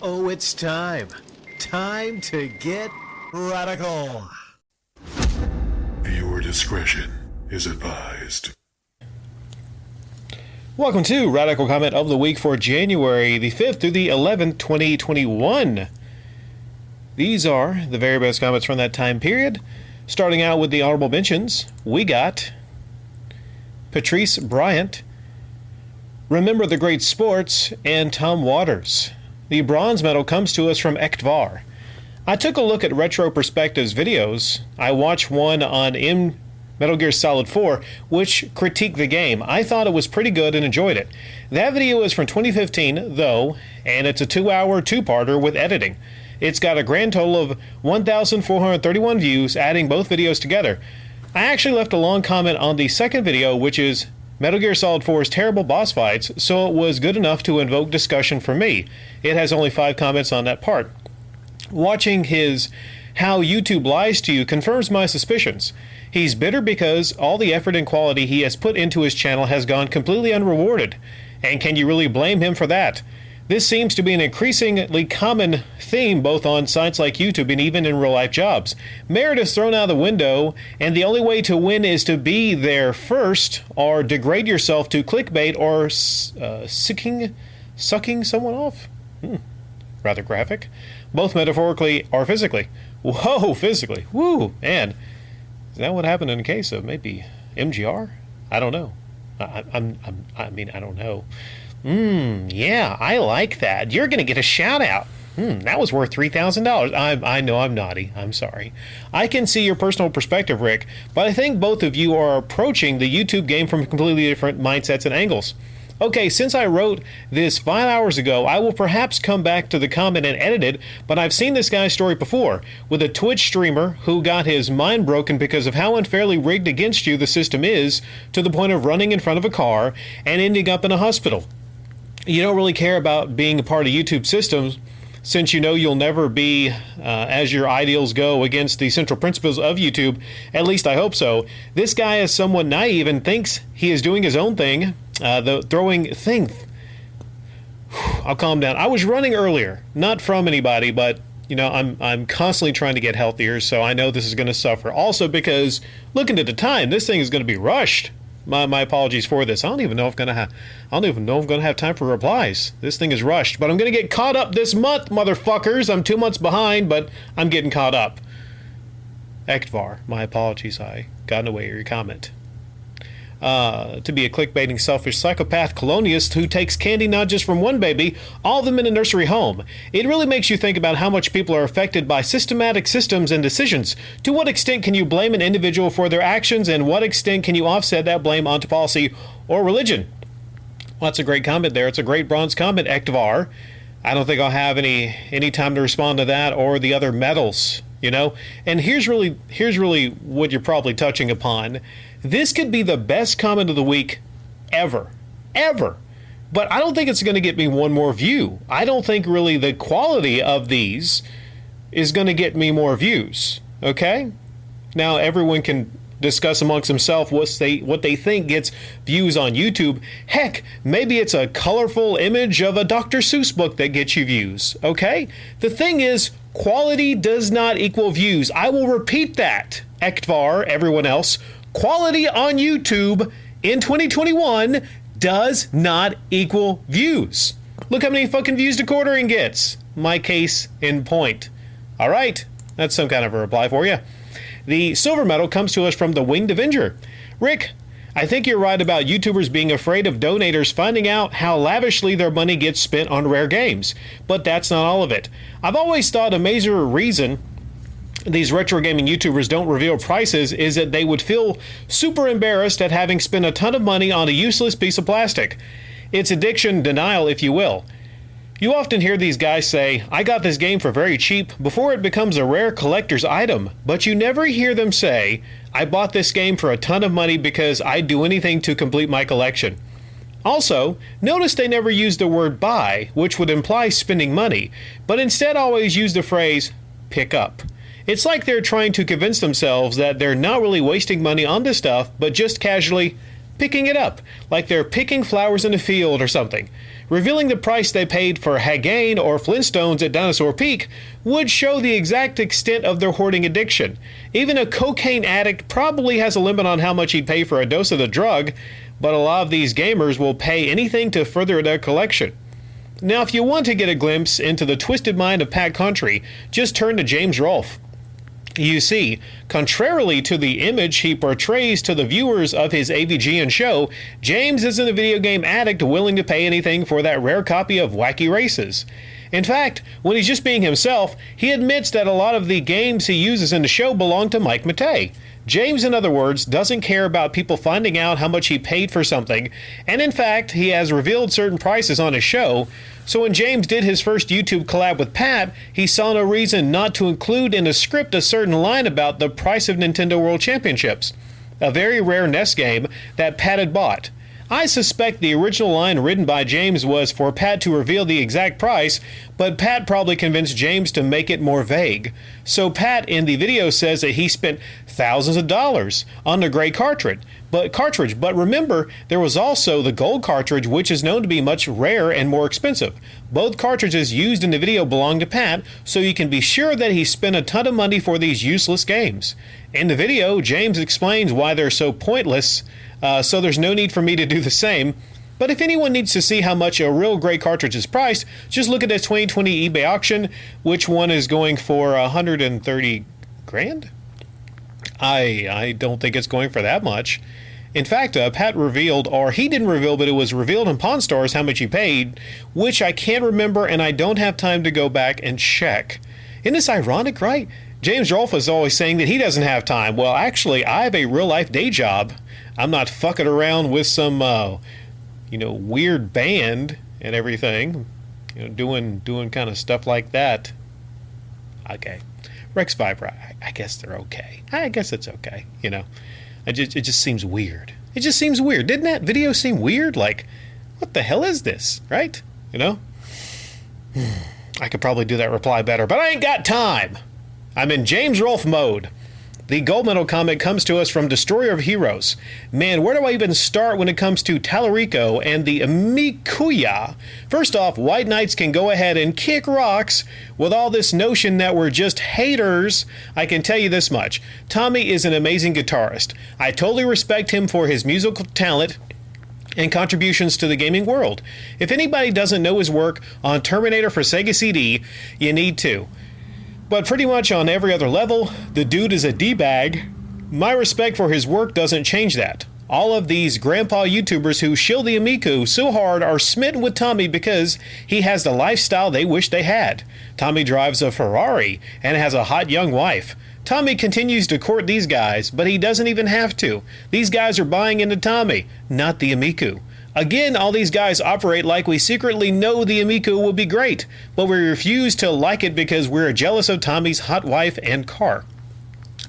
Oh, it's time. Time to get radical. Viewer discretion is advised. Welcome to Radical Comment of the Week for January the 5th through the 11th, 2021. These are the very best comments from that time period. Starting out with the honorable mentions, we got Patrice Bryant, Remember the Great Sports, and Tom Waters. The bronze medal comes to us from Ektvar. I took a look at Retro Perspectives videos. I watched one on Metal Gear Solid 4, which critiqued the game. I thought it was pretty good and enjoyed it. That video is from 2015, though, and it's a 2-hour two-parter with editing. It's got a grand total of 1,431 views, adding both videos together. I actually left a long comment on the second video, which is Metal Gear Solid 4's terrible boss fights, so it was good enough to invoke discussion from me. It has only 5 comments on that part. Watching his How YouTube Lies to You confirms my suspicions. He's bitter because all the effort and quality he has put into his channel has gone completely unrewarded. And can you really blame him for that? This seems to be an increasingly common theme both on sites like YouTube and even in real-life jobs. Merit is thrown out of the window, and the only way to win is to be there first, or degrade yourself to clickbait or sucking someone off. Rather graphic. Both metaphorically or physically. Whoa, physically. Woo! And is that what happened in the case of maybe MGR? I don't know. I don't know. Yeah, I like that. You're going to get a shout out. That was worth $3,000. I know I'm naughty. I'm sorry. I can see your personal perspective, Rick, but I think both of you are approaching the YouTube game from completely different mindsets and angles. Okay, since I wrote this 5 hours ago, I will perhaps come back to the comment and edit it, but I've seen this guy's story before, with a Twitch streamer who got his mind broken because of how unfairly rigged against you the system is, to the point of running in front of a car and ending up in a hospital. You don't really care about being a part of YouTube systems, since you know you'll never be, as your ideals go, against the central principles of YouTube. At least I hope so. This guy is somewhat naive and thinks he is doing his own thing. The throwing thing. I'll calm down. I was running earlier, not from anybody, but you know, I'm constantly trying to get healthier, so I know this is going to suffer. Also, because looking at the time, this thing is going to be rushed. My apologies for this. I don't even know if I'm going to have time for replies. This thing is rushed, but I'm going to get caught up this month, motherfuckers. I'm 2 months behind, but I'm getting caught up. Ektvar, my apologies. I got in the way of your comment. To be a clickbaiting, selfish psychopath colonialist who takes candy not just from one baby, all of them in a nursery home. It really makes you think about how much people are affected by systematic systems and decisions. To what extent can you blame an individual for their actions, and what extent can you offset that blame onto policy or religion? Well, that's a great comment there. It's a great bronze comment, Ektvar. I don't think I'll have any time to respond to that or the other medals, you know? And here's really what you're probably touching upon. This could be the best comment of the week ever. But I don't think it's going to get me one more view. I don't think really the quality of these is going to get me more views. Okay? Now everyone can discuss amongst themselves what they think gets views on YouTube. Heck, maybe it's a colorful image of a Dr. Seuss book that gets you views. Okay? The thing is, quality does not equal views. I will repeat that, Ektvar, everyone else. Quality on YouTube in 2021 does not equal views. Look how many fucking views Decordering gets. My case in point. All right, that's some kind of a reply for you. The silver medal comes to us from the Winged Avenger. Rick, I think you're right about YouTubers being afraid of donators finding out how lavishly their money gets spent on rare games. But that's not all of it. I've always thought a major reason these retro gaming YouTubers don't reveal prices is that they would feel super embarrassed at having spent a ton of money on a useless piece of plastic. It's addiction denial, if you will. You often hear these guys say, I got this game for very cheap, before it becomes a rare collector's item, but you never hear them say, I bought this game for a ton of money because I'd do anything to complete my collection. Also, notice they never use the word buy, which would imply spending money, but instead always use the phrase pick up. It's like they're trying to convince themselves that they're not really wasting money on this stuff, but just casually picking it up, like they're picking flowers in a field or something. Revealing the price they paid for Hagane or Flintstones at Dinosaur Peak would show the exact extent of their hoarding addiction. Even a cocaine addict probably has a limit on how much he'd pay for a dose of the drug, but a lot of these gamers will pay anything to further their collection. Now, if you want to get a glimpse into the twisted mind of Pat Country, just turn to James Rolfe. You see, contrarily to the image he portrays to the viewers of his AVGN show, James isn't a video game addict willing to pay anything for that rare copy of Wacky Races. In fact, when he's just being himself, he admits that a lot of the games he uses in the show belong to Mike Matei. James, in other words, doesn't care about people finding out how much he paid for something, and in fact, he has revealed certain prices on his show, so when James did his first YouTube collab with Pat, he saw no reason not to include in the script a certain line about the price of Nintendo World Championships, a very rare NES game that Pat had bought. I suspect the original line written by James was for Pat to reveal the exact price, but Pat probably convinced James to make it more vague. So Pat in the video says that he spent thousands of dollars on the gray cartridge. But remember, there was also the gold cartridge, which is known to be much rarer and more expensive. Both cartridges used in the video belong to Pat, so you can be sure that he spent a ton of money for these useless games. In the video, James explains why they're so pointless, so there's no need for me to do the same. But if anyone needs to see how much a real gray cartridge is priced, just look at this 2020 eBay auction, which one is going for 130 grand? I don't think it's going for that much. In fact, Pat revealed, or he didn't reveal, but it was revealed in Pawn Stars how much he paid, which I can't remember and I don't have time to go back and check. Isn't this ironic, right? James Rolfe is always saying that he doesn't have time. Well, actually, I have a real-life day job. I'm not fucking around with some, weird band and everything, doing kind of stuff like that. Okay. Rex Viper, I guess they're okay. I guess it's okay, It just seems weird. It just seems weird. Didn't that video seem weird? Like, what the hell is this, right? I could probably do that reply better, but I ain't got time. I'm in James Rolfe mode. The gold medal comment comes to us from Destroyer of Heroes. Man, where do I even start when it comes to Talarico and the Amicouya? First off, White Knights can go ahead and kick rocks with all this notion that we're just haters. I can tell you this much. Tommy is an amazing guitarist. I totally respect him for his musical talent and contributions to the gaming world. If anybody doesn't know his work on Terminator for Sega CD, you need to. But pretty much on every other level, the dude is a D-bag. My respect for his work doesn't change that. All of these grandpa YouTubers who shill the Amicu so hard are smitten with Tommy because he has the lifestyle they wish they had. Tommy drives a Ferrari and has a hot young wife. Tommy continues to court these guys, but he doesn't even have to. These guys are buying into Tommy, not the Amicu. Again, all these guys operate like we secretly know the Amicu will be great, but we refuse to like it because we're jealous of Tommy's hot wife and car.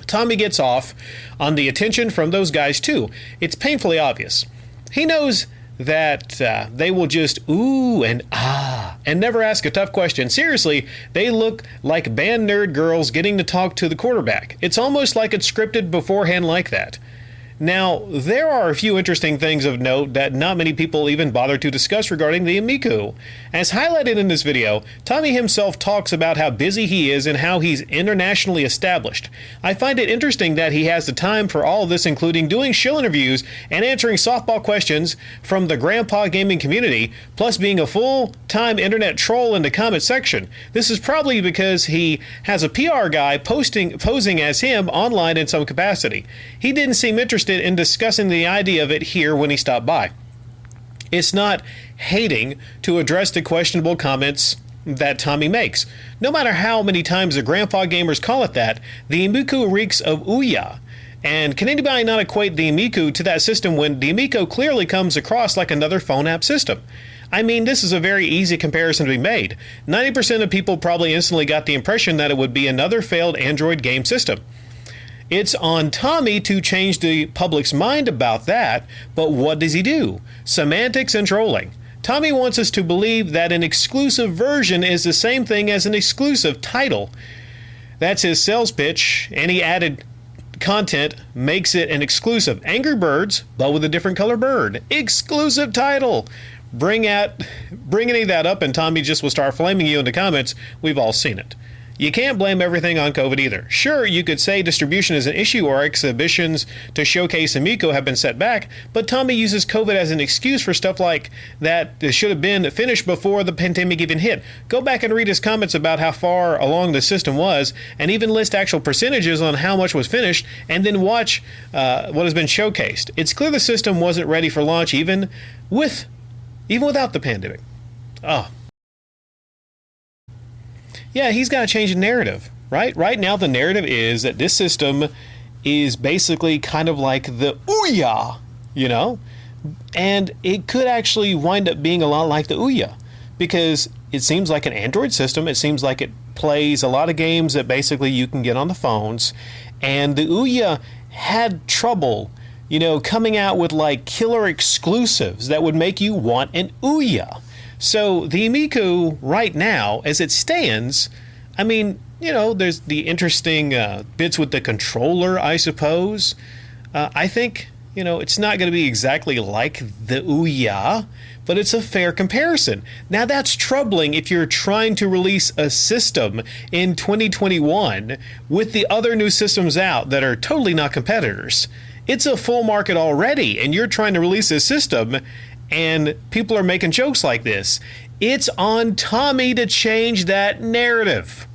Tommy gets off on the attention from those guys too. It's painfully obvious. He knows that they will just ooh and ah and never ask a tough question. Seriously, they look like band nerd girls getting to talk to the quarterback. It's almost like it's scripted beforehand like that. Now, there are a few interesting things of note that not many people even bother to discuss regarding the Amicu. As highlighted in this video, Tommy himself talks about how busy he is and how he's internationally established. I find it interesting that he has the time for all of this, including doing shill interviews and answering softball questions from the grandpa gaming community, plus being a full-time internet troll in the comment section. This is probably because he has a PR guy posing as him online in some capacity. He didn't seem interested in discussing the idea of it here when he stopped by. It's not hating to address the questionable comments that Tommy makes. No matter how many times the grandpa gamers call it that, the Amicu reeks of Ouya. And can anybody not equate the Amicu to that system when the Amicu clearly comes across like another phone app system? I mean, this is a very easy comparison to be made. 90% of people probably instantly got the impression that it would be another failed Android game system. It's on Tommy to change the public's mind about that, but what does he do? Semantics and trolling. Tommy wants us to believe that an exclusive version is the same thing as an exclusive title. That's his sales pitch, and he added, content makes it an exclusive. Angry Birds, but with a different color bird. Exclusive title. Bring any of that up and Tommy just will start flaming you in the comments. We've all seen it. You can't blame everything on COVID either. Sure, you could say distribution is an issue or exhibitions to showcase Amicouya have been set back, but Tommy uses COVID as an excuse for stuff like that should have been finished before the pandemic even hit. Go back and read his comments about how far along the system was, and even list actual percentages on how much was finished, and then watch what has been showcased. It's clear the system wasn't ready for launch even without the pandemic. Oh. Yeah, he's got to change the narrative, right? Right now, the narrative is that this system is basically kind of like the Ouya, you know? And it could actually wind up being a lot like the Ouya because it seems like an Android system. It seems like it plays a lot of games that basically you can get on the phones. And the Ouya had trouble, coming out with like killer exclusives that would make you want an Ouya. So the Amicouya right now, as it stands, I mean, there's the interesting bits with the controller, I suppose. I think, it's not going to be exactly like the Ouya, but it's a fair comparison. Now that's troubling if you're trying to release a system in 2021 with the other new systems out that are totally not competitors. It's a full market already, and you're trying to release a system and people are making jokes like this. It's on Tommy to change that narrative.